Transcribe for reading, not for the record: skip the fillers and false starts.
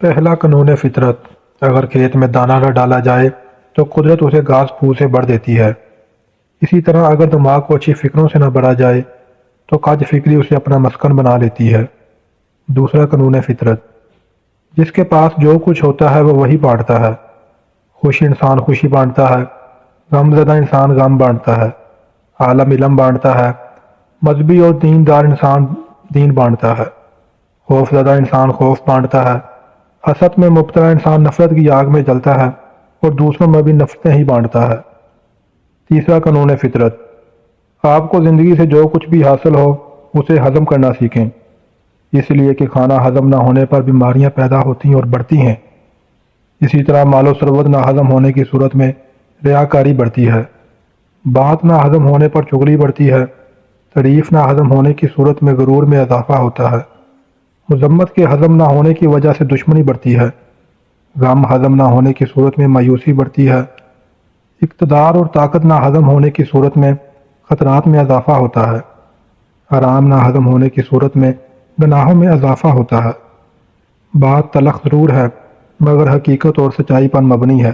پہلا قانون فطرت، اگر کھیت میں دانہ نہ ڈالا جائے تو قدرت اسے گھاس پھوس سے بھر دیتی ہے۔ اسی طرح اگر دماغ کو اچھی فکروں سے نہ بھرا جائے تو کج فکری اسے اپنا مسکن بنا لیتی ہے۔ دوسرا قانون فطرت، جس کے پاس جو کچھ ہوتا ہے وہ وہی بانٹتا ہے۔ خوش انسان خوشی بانٹتا ہے، غم زدہ انسان غم بانٹتا ہے، عالم علم بانٹتا ہے، مذہبی اور دیندار انسان دین بانٹتا ہے، خوف زدہ انسان خوف بانٹتا ہے، حسد میں مبتلا انسان نفرت کی آگ میں جلتا ہے اور دوسروں میں بھی نفرتیں ہی بانٹتا ہے۔ تیسرا قانون فطرت، آپ کو زندگی سے جو کچھ بھی حاصل ہو اسے ہضم کرنا سیکھیں، اس لیے کہ کھانا ہضم نہ ہونے پر بیماریاں پیدا ہوتی ہیں اور بڑھتی ہیں۔ اسی طرح مال و ثروت نہ ہضم ہونے کی صورت میں ریاکاری بڑھتی ہے، بات نہ ہضم ہونے پر چغلی بڑھتی ہے، تعریف نہ ہضم ہونے کی صورت میں غرور میں اضافہ ہوتا ہے، مذمت کے ہضم نہ ہونے کی وجہ سے دشمنی بڑھتی ہے، غم ہضم نہ ہونے کی صورت میں مایوسی بڑھتی ہے، اقتدار اور طاقت نہ ہضم ہونے کی صورت میں خطرات میں اضافہ ہوتا ہے، آرام نہ ہضم ہونے کی صورت میں گناہوں میں اضافہ ہوتا ہے۔ بات تلخ ضرور ہے مگر حقیقت اور سچائی پر مبنی ہے۔